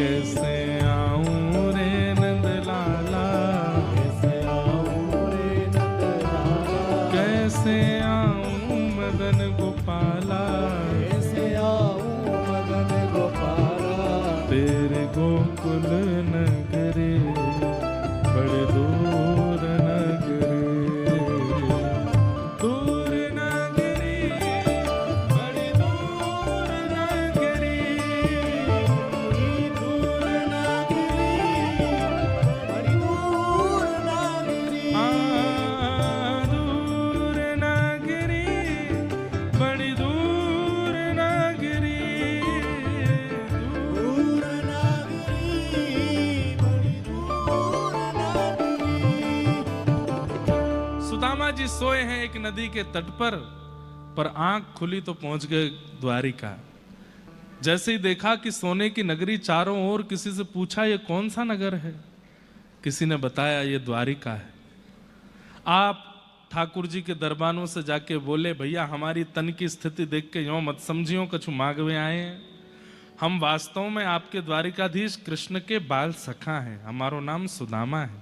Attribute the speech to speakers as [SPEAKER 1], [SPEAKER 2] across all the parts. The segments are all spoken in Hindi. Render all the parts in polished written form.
[SPEAKER 1] कैसे आऊं रे नंद लाला,
[SPEAKER 2] कैसे आऊं रे नंद लाला,
[SPEAKER 1] कैसे आऊं मदन गोपाला,
[SPEAKER 2] कैसे आऊं मदन गोपाला,
[SPEAKER 1] तेरे गोकुल नगरी बड़े दूर नगरी, दूर नगरी बड़ी दूर नगरी,
[SPEAKER 2] दूर नागरी, बड़ी दूर नागरी,
[SPEAKER 1] दूर नगरी बड़ी दूर नगरी,
[SPEAKER 2] दूर नागरी, बड़ी दूर नागरी।
[SPEAKER 1] सुदामा जी सोए हैं एक नदी के तट पर आंख खुली तो पहुंच गए द्वारिका। जैसे ही देखा कि सोने की नगरी चारों ओर, किसी से पूछा ये कौन सा नगर है, किसी ने बताया ये द्वारिका है। आप ठाकुर जी के दरबारों से जाके बोले भैया हमारी तन की स्थिति देख के यों मत समझियो कछु मांगवे आए हैं, हम वास्तव में आपके द्वारिकाधीश कृष्ण के बाल सखा हैं, हमारो नाम सुदामा है,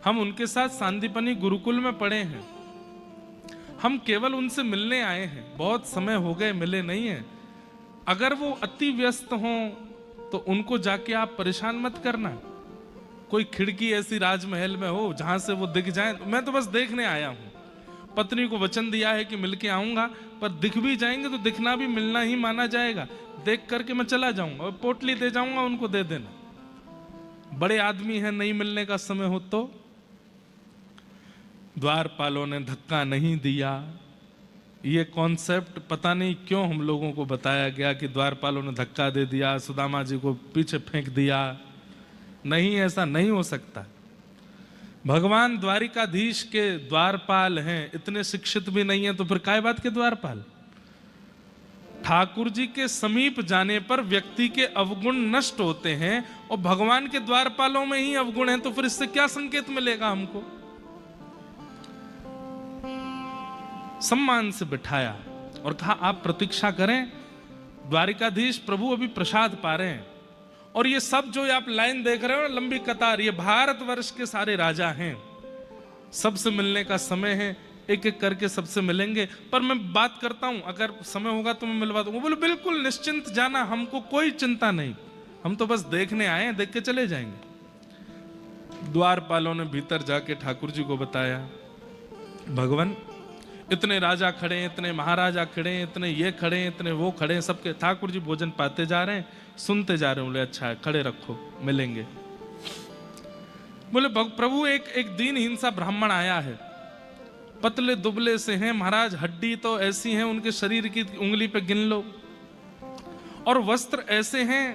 [SPEAKER 1] हम उनके साथ सांदीपनी गुरुकुल में पढ़े हैं, हम केवल उनसे मिलने आए हैं, बहुत समय हो गए मिले नहीं हैं। अगर वो अति व्यस्त हों तो उनको जाके आप परेशान मत करना, कोई खिड़की ऐसी राजमहल में हो जहां से वो दिख जाए, मैं तो बस देखने आया हूं। पत्नी को वचन दिया है कि मिलके आऊंगा, पर दिख भी जाएंगे तो दिखना भी मिलना ही माना जाएगा, देख करके मैं चला जाऊंगा और पोटली दे जाऊंगा, उनको दे देना। बड़े आदमी हैं, नहीं मिलने का समय हो तो। द्वारपालों ने धक्का नहीं दिया। ये कॉन्सेप्ट पता नहीं क्यों हम लोगों को बताया गया कि द्वारपालों ने धक्का दे दिया, सुदामा जी को पीछे फेंक दिया। नहीं, ऐसा नहीं हो सकता। भगवान द्वारिकाधीश के द्वारपाल हैं, इतने शिक्षित भी नहीं है तो फिर काय बात के द्वारपाल। ठाकुर जी के समीप जाने पर व्यक्ति के अवगुण नष्ट होते हैं और भगवान के द्वारपालों में ही अवगुण है, तो फिर इससे क्या संकेत मिलेगा हमको। सम्मान से बिठाया और कहा आप प्रतीक्षा करें, द्वारिकाधीश प्रभु अभी प्रसाद पा रहे हैं। और ये सब जो आप लाइन देख रहे हो ना, लंबी कतार, ये भारतवर्ष के सारे राजा हैं, सबसे मिलने का समय है, एक एक करके सबसे मिलेंगे। पर मैं बात करता हूं, अगर समय होगा तो मैं मिलवा दूंगा। बोले बिल्कुल निश्चिंत जाना, हमको कोई चिंता नहीं, हम तो बस देखने आए हैं, देख के चले जाएंगे। द्वारपालों ने भीतर जाके ठाकुर जी को बताया, भगवान इतने राजा खड़े हैं, इतने महाराजा खड़े हैं, इतने ये खड़े हैं, इतने वो खड़े हैं, सबके। ठाकुर जी भोजन पाते जा रहे हैं, सुनते जा रहे हैं। बोले अच्छा है, खड़े रखो, मिलेंगे। बोले प्रभु एक दीनहीन सा ब्राह्मण आया है, पतले दुबले से हैं महाराज, हड्डी तो ऐसी हैं उनके शरीर की उंगली पे गिन लो, और वस्त्र ऐसे हैं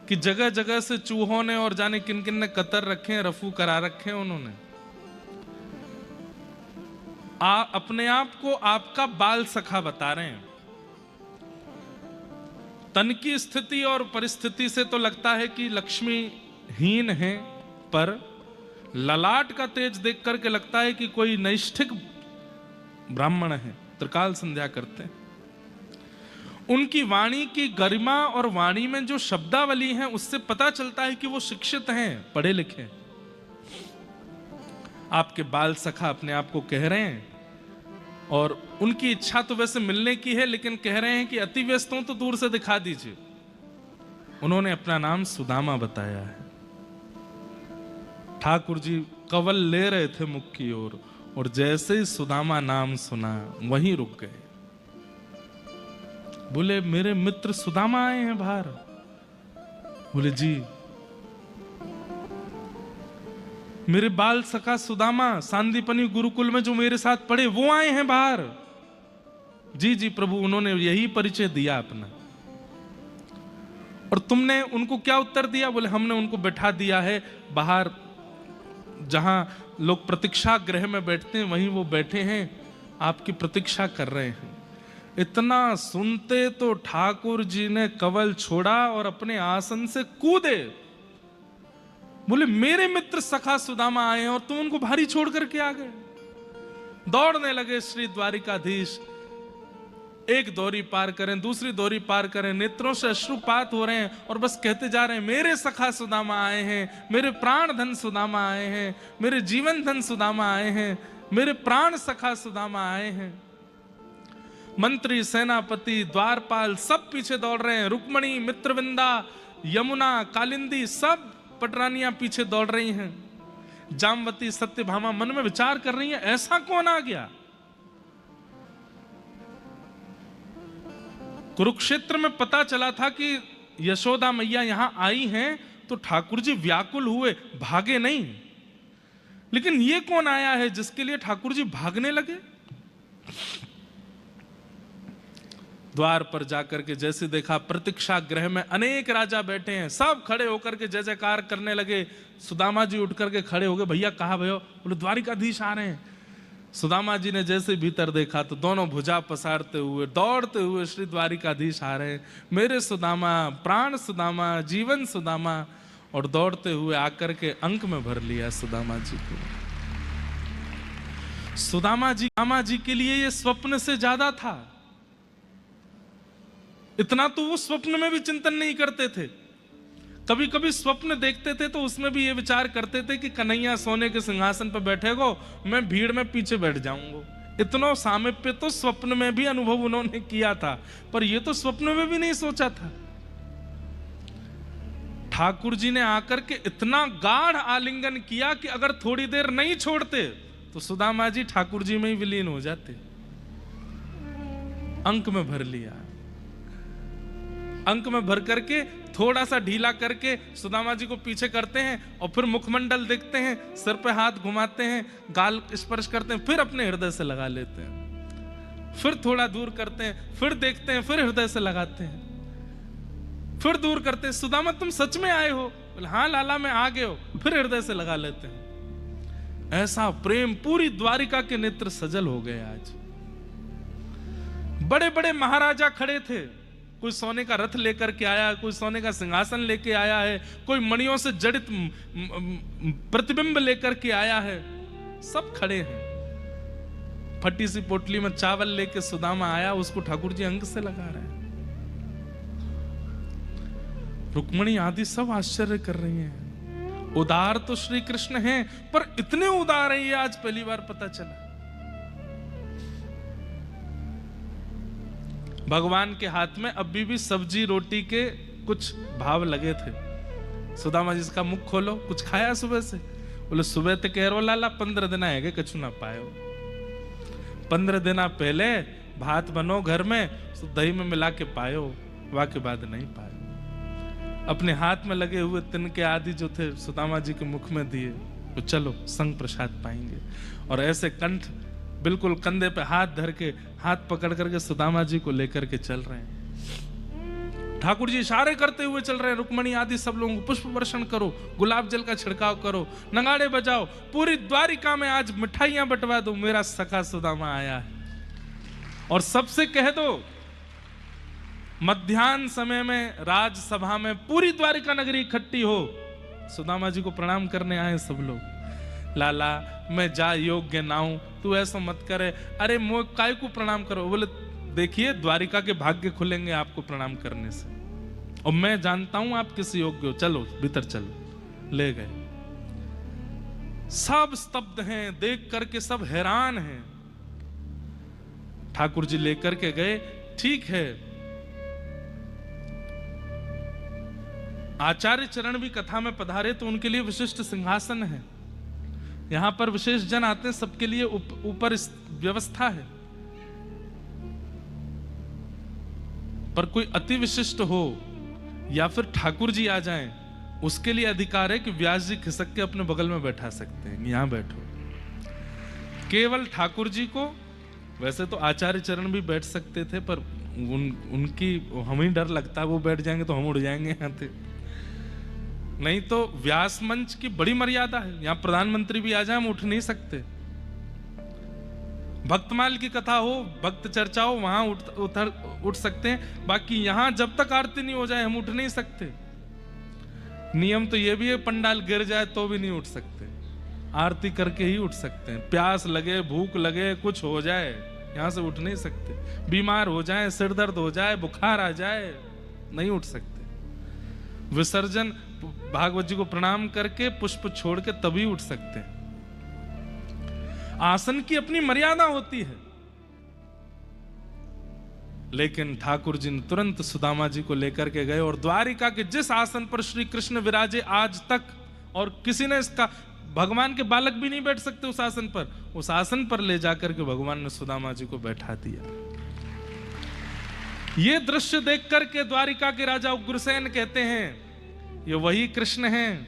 [SPEAKER 1] कि जगह जगह से चूहों ने और जाने किन किन ने कतर रखे हैं, रफू करा रखे हैं उन्होंने। अपने आप को आपका बाल सखा बता रहे हैं। तन की स्थिति और परिस्थिति से तो लगता है कि लक्ष्मीहीन है, पर ललाट का तेज देख करके लगता है कि कोई नैष्ठिक ब्राह्मण है, त्रिकाल संध्या करते हैं। उनकी वाणी की गरिमा और वाणी में जो शब्दावली है उससे पता चलता है कि वो शिक्षित हैं, पढ़े लिखे हैं। आपके बाल सखा अपने आप को कह रहे हैं, और उनकी इच्छा तो वैसे मिलने की है, लेकिन कह रहे हैं कि अति व्यस्त हूं तो दूर से दिखा दीजिए। उन्होंने अपना नाम सुदामा बताया है। ठाकुर जी कवल ले रहे थे मुख की ओर, और जैसे ही सुदामा नाम सुना वहीं रुक गए। बोले मेरे मित्र सुदामा आए हैं बाहर। बोले जी, मेरे बाल सखा सुदामा सांदीपनी गुरुकुल में जो मेरे साथ पढ़े वो आए हैं बाहर। जी जी प्रभु, उन्होंने यही परिचय दिया अपना। और तुमने उनको क्या उत्तर दिया? बोले हमने उनको बैठा दिया है बाहर, जहां लोग प्रतीक्षा गृह में बैठते हैं वहीं वो बैठे हैं, आपकी प्रतीक्षा कर रहे हैं। इतना सुनते तो ठाकुर जी ने कवल छोड़ा और अपने आसन से कूदे। बोले मेरे मित्र सखा सुदामा आए हैं और तुम उनको भारी छोड़ करके आ गए। दौड़ने लगे श्री द्वारिकाधीश। एक दौरी पार करें, दूसरी दौरी पार करें, नेत्रों से अश्रुपात हो रहे हैं और बस कहते जा रहे हैं, मेरे सखा सुदामा आए हैं, मेरे प्राण धन सुदामा आए हैं, मेरे जीवन धन सुदामा आए हैं, मेरे प्राण सखा सुदामा आए हैं। मंत्री, सेनापति, द्वारपाल सब पीछे दौड़ रहे हैं। रुक्मणी, मित्रविंदा, यमुना, कालिंदी सब पटरानियां पीछे दौड़ रही हैं। जामवती, सत्यभामा मन में विचार कर रही हैं, ऐसा कौन आ गया? कुरुक्षेत्र में पता चला था कि यशोदा मैया यहां आई हैं, तो ठाकुर जी व्याकुल हुए, भागे नहीं। लेकिन ये कौन आया है जिसके लिए ठाकुर जी भागने लगे? द्वार पर जाकर के जैसे देखा, प्रतीक्षा गृह में अनेक राजा बैठे हैं, सब खड़े होकर के जय जयकार करने लगे। सुदामा जी उठ करके खड़े हो गए, भैया कहाँ भयो? बोले द्वारिकाधीश आ रहे हैं। सुदामा जी ने जैसे भीतर देखा तो दोनों भुजा पसारते हुए दौड़ते हुए श्री द्वारिकाधीश आ रहे हैं, मेरे सुदामा, प्राण सुदामा, जीवन सुदामा, और दौड़ते हुए आकर के अंक में भर लिया सुदामा जी को। सुदामा जी के लिए ये स्वप्न से ज्यादा था। इतना तो वो स्वप्न में भी चिंतन नहीं करते थे। कभी कभी स्वप्न देखते थे तो उसमें भी ये विचार करते थे कि कन्हैया सोने के सिंहासन पर बैठेगो, मैं भीड़ में पीछे बैठ जाऊंगा। इतना सामीप्य तो स्वप्न में भी अनुभव उन्होंने किया था, पर ये तो स्वप्न में भी नहीं सोचा था। ठाकुर जी ने आकर के इतना गाढ़ आलिंगन किया कि अगर थोड़ी देर नहीं छोड़ते तो सुदामा जी ठाकुर जी में ही विलीन हो जाते। अंक में भर लिया। अंक में भर करके थोड़ा सा ढीला करके सुदामा जी को पीछे करते हैं और फिर मुखमंडल देखते हैं, सिर पे हाथ घुमाते हैं, गाल स्पर्श करते हैं, फिर अपने हृदय से लगा लेते हैं। फिर थोड़ा दूर करते हैं, फिर देखते हैं, फिर हृदय से लगाते हैं, फिर दूर करते हैं। सुदामा तुम सच में आए हो? बोले हाँ लाला मैं आ गए हो। फिर हृदय से लगा लेते हैं। ऐसा प्रेम, पूरी द्वारिका के नेत्र सजल हो गए। आज बड़े बड़े महाराजा खड़े थे, कोई सोने का रथ लेकर के आया, कोई सोने का सिंहासन लेके आया है, कोई मणियों से जड़ित प्रतिबिंब लेकर के आया है, सब खड़े हैं। फटी सी पोटली में चावल लेके सुदामा आया, उसको ठाकुर जी अंक से लगा रहे हैं। रुक्मणी आदि सब आश्चर्य कर रही हैं। उदार तो श्री कृष्ण हैं, पर इतने उदार हैं ये आज पहली बार पता चला। भगवान के हाथ में अभी भी सब्जी रोटी के कुछ भाव लगे थे। सुदामा जी का मुख खोलो, कुछ खाया सुबह से? बोले सुबह तो कह रो लाला 15 दिन आएगा कछु ना पायो। 15 दिन पहले भात बनो घर में, तो दही में मिला के पायो, वाके बाद नहीं पायो। अपने हाथ में लगे हुए तिनके आदि जो थे सुदामा जी के मुख में दिए, तो चलो संग प्रसाद पाएंगे। और ऐसे कंठ बिल्कुल कंधे पे हाथ धर के, हाथ पकड़ करके सुदामा जी को लेकर के चल रहे हैं। ठाकुर जी इशारे करते हुए चल रहे हैं, रुक्मणी आदि सब लोगों को पुष्प वर्षण करो, गुलाब जल का छिड़काव करो, नगाड़े बजाओ, पूरी द्वारिका में आज मिठाइयां बंटवा दो, मेरा सखा सुदामा आया है। और सबसे कह दो मध्याह्न समय में राजसभा में पूरी द्वारिका नगरी इकट्ठी हो, सुदामा जी को प्रणाम करने आए सब लोग। लाला मैं जा योग्य नाऊं, तू ऐसा मत करे। अरे मोह काय को प्रणाम करो? बोले देखिए द्वारिका के भाग्य खुलेंगे आपको प्रणाम करने से, और मैं जानता हूं आप किस योग्य हो, चलो भीतर चलो। ले गए। सब स्तब्ध हैं, देख करके सब हैरान हैं। ठाकुर जी लेकर के गए। ठीक है, आचार्य चरण भी कथा में पधारे तो उनके लिए विशिष्ट सिंहासन है। यहां पर विशेष जन आते हैं, सबके लिए ऊपर व्यवस्था है। पर कोई अति विशिष्ट हो या फिर ठाकुर जी आ जाएं, उसके लिए अधिकार है कि व्यास जी खिसक के अपने बगल में बैठा सकते हैं, यहां बैठो। केवल ठाकुर जी को, वैसे तो आचार्य चरण भी बैठ सकते थे, पर उनकी हमें डर लगता है वो बैठ जाएंगे तो हम उड़ जाएंगे यहां से। नहीं तो व्यास मंच की बड़ी मर्यादा है, यहां प्रधानमंत्री भी आ जाए हम उठ नहीं सकते। भक्तमाल की कथा हो, भक्त चर्चा हो, वहां उठ सकते हैं, बाकी यहां जब तक आरती नहीं हो जाए हम उठ नहीं सकते। नियम तो यह भी है पंडाल गिर जाए तो भी नहीं उठ सकते, आरती करके ही उठ सकते हैं। प्यास लगे, भूख लगे, कुछ हो जाए, यहां से उठ नहीं सकते। बीमार हो जाए, सिर दर्द हो जाए, बुखार आ जाए, नहीं उठ सकते। विसर्जन भागवत जी को प्रणाम करके पुष्प छोड़ के तभी उठ सकते हैं। आसन की अपनी मर्यादा होती है। लेकिन ठाकुर जी ने तुरंत सुदामा जी को लेकर के गए और द्वारिका के जिस आसन पर श्री कृष्ण विराजे आज तक, और किसी ने इसका, भगवान के बालक भी नहीं बैठ सकते उस आसन पर, उस आसन पर ले जाकर के भगवान ने सुदामा जी को बैठा दिया। ये दृश्य देख करके द्वारिका के राजा उग्रसेन कहते हैं ये वही कृष्ण हैं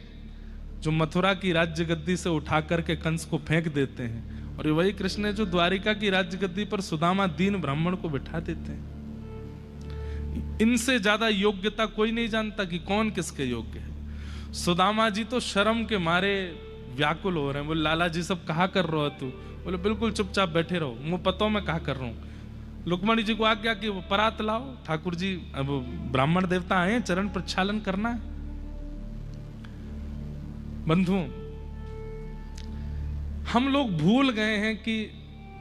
[SPEAKER 1] जो मथुरा की राज्य गद्दी से उठा करके कंस को फेंक देते हैं, और ये वही कृष्ण है जो द्वारिका की राज्य गद्दी पर सुदामा दीन ब्राह्मण को बिठा देते हैं। इनसे ज्यादा योग्यता कोई नहीं जानता कि कौन किसके योग्य है। सुदामा जी तो शर्म के मारे व्याकुल हो रहे हैं। बोले लाला जी सब कहा कर रहे हो तू? बोले बिल्कुल चुपचाप बैठे रहो, मुंह पतों में कहा कर रहा हूं। लुकमणी जी को आज्ञा कि वो परात लाओ, ठाकुर जी अब ब्राह्मण देवता आए, चरण प्रक्षालन करना है। बंधुओं, हम लोग भूल गए हैं कि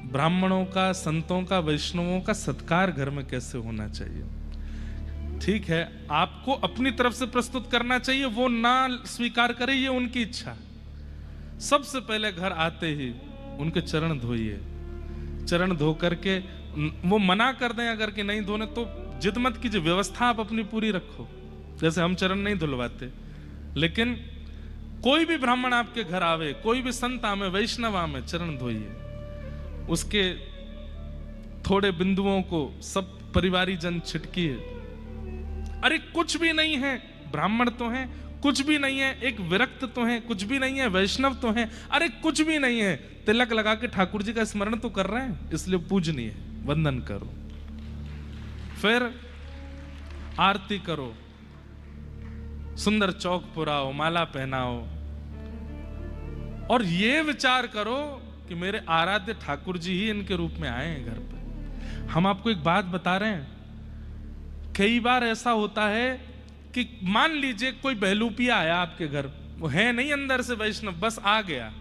[SPEAKER 1] ब्राह्मणों का, संतों का, वैष्णवों का सत्कार घर में कैसे होना चाहिए। ठीक है, आपको अपनी तरफ से प्रस्तुत करना चाहिए, वो ना स्वीकार करे ये उनकी इच्छा। सबसे पहले घर आते ही उनके चरण धोइए। चरण धो करके वो मना कर दें अगर कि नहीं धोने तो जिद मत कीजिए, व्यवस्था आप अपनी पूरी रखो। जैसे हम चरण नहीं धुलवाते, लेकिन कोई भी ब्राह्मण आपके घर आवे, कोई भी संत आवे, वैष्णव आवे, चरण धोइए। उसके थोड़े बिंदुओं को सब परिवारी जन छिटकिए। अरे कुछ भी नहीं है, ब्राह्मण तो हैं, कुछ भी नहीं है, एक विरक्त तो है, कुछ भी नहीं है, वैष्णव तो है, अरे कुछ भी नहीं है, तिलक लगा के ठाकुर जी का स्मरण तो कर रहे हैं, इसलिए पूजनीय है, वंदन करो। फिर आरती करो, सुंदर चौक पुराओ, माला पहनाओ, और ये विचार करो कि मेरे आराध्य ठाकुर जी ही इनके रूप में आए हैं घर पर। हम आपको एक बात बता रहे हैं, कई बार ऐसा होता है कि मान लीजिए कोई बहलूपिया आया आपके घर, वो है नहीं अंदर से वैष्णव, बस आ गया।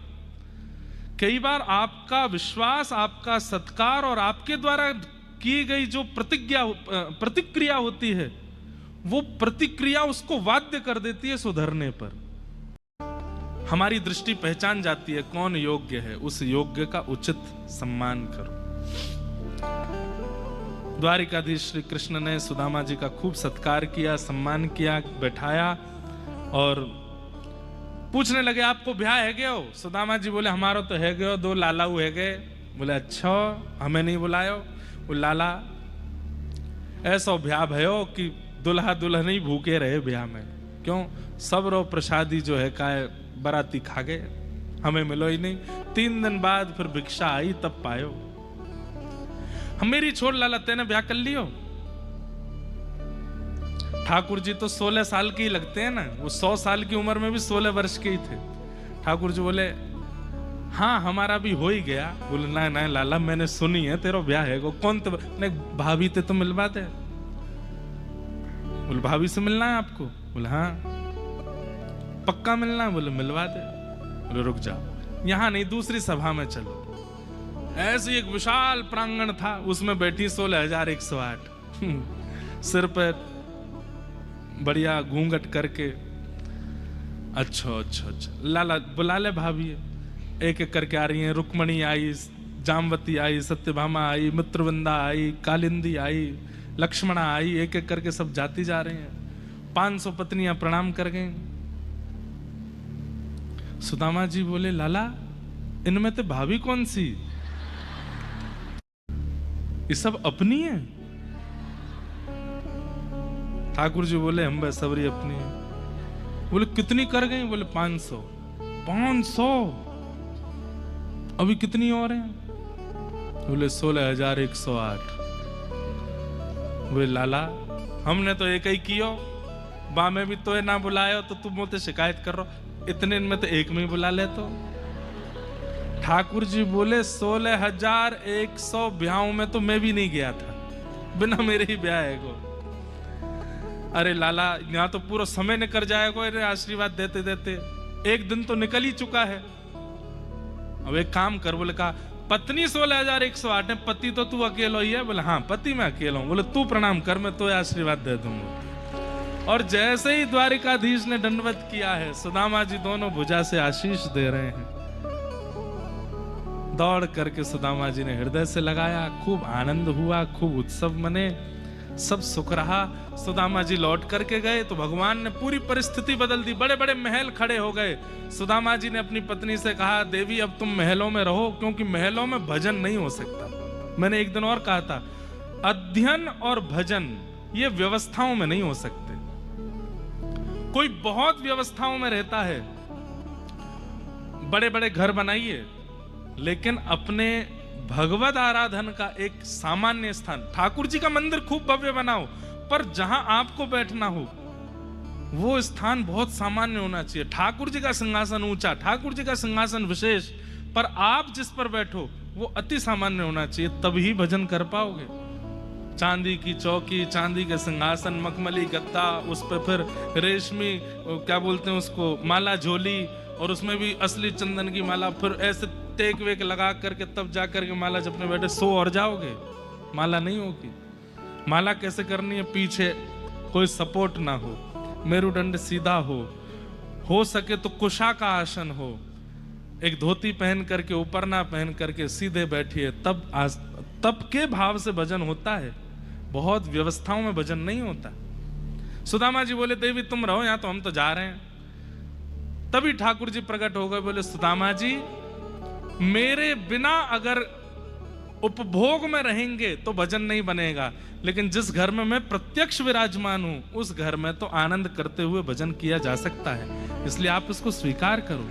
[SPEAKER 1] कई बार आपका विश्वास, आपका सत्कार और आपके द्वारा की गई जो प्रतिक्रिया होती है, वो प्रतिक्रिया उसको बाध्य कर देती है सुधरने पर। हमारी दृष्टि पहचान जाती है कौन योग्य है, उस योग्य का उचित सम्मान करो। द्वारिकाधीश श्री कृष्ण ने सुदामा जी का खूब सत्कार किया, सम्मान किया, बैठाया और पूछने लगे आपको ब्याह है गयो? सुदामा जी बोले हमारा तो है गयो, 2 लालाऊ है गए। बोले अच्छा, हमें नहीं बुलायो? वो लाला ऐसा ब्याह भयो कि दुल्हा दुल्हन ही भूखे रहे ब्याह में। क्यों? सब रो प्रसादी जो है का बराती खा गए, हमें मिलो ही नहीं। 3 दिन बाद फिर भिक्षा आई तब पायो। हम मेरी छोड़ लाला, तेने ब्याह कर लियो? ठाकुर जी तो 16 साल के ही लगते हैं ना, वो 100 साल की उम्र में भी 16 वर्ष के ही थे। ठाकुर जी बोले हाँ हमारा भी हो ही गया। बोले ना ना लाला, मैंने सुनी है तेरा ब्याह है। कौन? तो भाभी ते तो मिलवा दे। बोले भाभी से मिलना है आपको? बोले हाँ। पक्का मिलना है? बोले मिलवा दे। बोले रुक जाओ, यहाँ नहीं दूसरी सभा में चलो। ऐसे एक विशाल प्रांगण था, उसमें बैठी 16,108 सिर पर बढ़िया घूंघट करके। अच्छा अच्छा अच्छा, लाला बुला ले भाभी। एक एक करके आ रही हैं। रुक्मणी आई, जामवती आई, सत्यभामा आई, मित्रवृंदा आई, कालिंदी आई, लक्ष्मणा आई, एक एक करके सब जाती जा रहे हैं। 500 पत्नियां प्रणाम कर गई। सुदामा जी बोले लाला, इनमें तो भाभी कौन सी? ये सब अपनी है? ठाकुर जी बोले हम बस सबरी अपनी है। बोले कितनी कर गई? बोले 500। 500? अभी कितनी और हैं? बोले 16,108। बोले लाला, हमने तो एक ही कियो, बा में भी तो ना बुलायो तो तुम मुझसे शिकायत कर रहे, इतने में तो एक में ही बुला ले। तो ठाकुर जी बोले 16,100 ब्याहों में तो मैं भी नहीं गया था, बिना मेरे ही ब्याह है को। अरे लाला, यहाँ तो पूरा समय निकल जाएगा अरे आशीर्वाद देते देते, एक दिन तो निकल ही चुका है। अब एक काम कर। बोले कहा पत्नी 16,108 है, पति तो तू अकेलो ही है। बोले हाँ पति मैं अकेला हूं। बोले तू प्रणाम कर, मैं तो आशीर्वाद दे दूंगा। और जैसे ही द्वारिकाधीश ने दंडवत किया है, सुदामा जी दोनों भुजा से आशीष दे रहे हैं। दौड़ करके सुदामा जी ने हृदय से लगाया, खूब आनंद हुआ, खूब उत्सव मने, सब सुख रहा। सुदामा जी लौट करके गए तो भगवान ने पूरी परिस्थिति बदल दी, बड़े बड़े महल खड़े हो गए। सुदामा जी ने अपनी पत्नी से कहा, देवी अब तुम महलों में रहो, क्योंकि महलों में भजन नहीं हो सकता। मैंने एक दिन और कहा था, अध्ययन और भजन ये व्यवस्थाओं में नहीं हो सकते। कोई बहुत व्यवस्थाओं में रहता है, बड़े बड़े घर बनाइए, लेकिन अपने भगवत आराधन का एक सामान्य स्थान, ठाकुर जी का मंदिर खूब भव्य बनाओ, पर जहां आपको बैठना हो वो स्थान बहुत सामान्य होना चाहिए। ठाकुर जी का सिंहासन ऊंचा, ठाकुर जी का सिंहासन विशेष, पर आप जिस पर बैठो वो अति सामान्य होना चाहिए, तभी भजन कर पाओगे। चांदी की चौकी, चांदी के सिंहासन, मखमली गद्दा, उस पर फिर रेशमी क्या बोलते हैं उसको, माला झोली, और उसमें भी असली चंदन की माला, फिर ऐसे टेक वेक लगा करके तब जा करके माला जपने बैठे, सो और जाओगे, माला नहीं होगी। माला कैसे करनी है, पीछे कोई सपोर्ट ना हो, मेरुदंड सीधा हो सके तो कुशा का आसन हो, एक धोती पहन करके ऊपर ना पहन करके सीधे बैठिए, तब के भाव से भजन होता है। बहुत व्यवस्थाओं में भजन नहीं होता। सुदामा जी बोले, देवी तुम रहो यहां, तो हम तो जा रहे हैं। तभी ठाकुर जी प्रकट हो गए, बोले सुदामा जी मेरे बिना अगर उपभोग में रहेंगे तो भजन नहीं बनेगा, लेकिन जिस घर में मैं प्रत्यक्ष विराजमान हूं उस घर में तो आनंद करते हुए भजन किया जा सकता है, इसलिए आप इसको स्वीकार करो,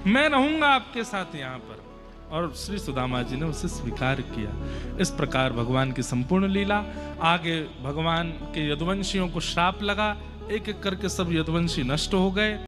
[SPEAKER 1] मैं रहूंगा आपके साथ यहाँ पर। और श्री सुदामा जी ने उसे स्वीकार किया। इस प्रकार भगवान की संपूर्ण लीला। आगे भगवान के यदुवंशियों को श्राप लगा, एक एक करके सब यदुवंशी नष्ट हो गए।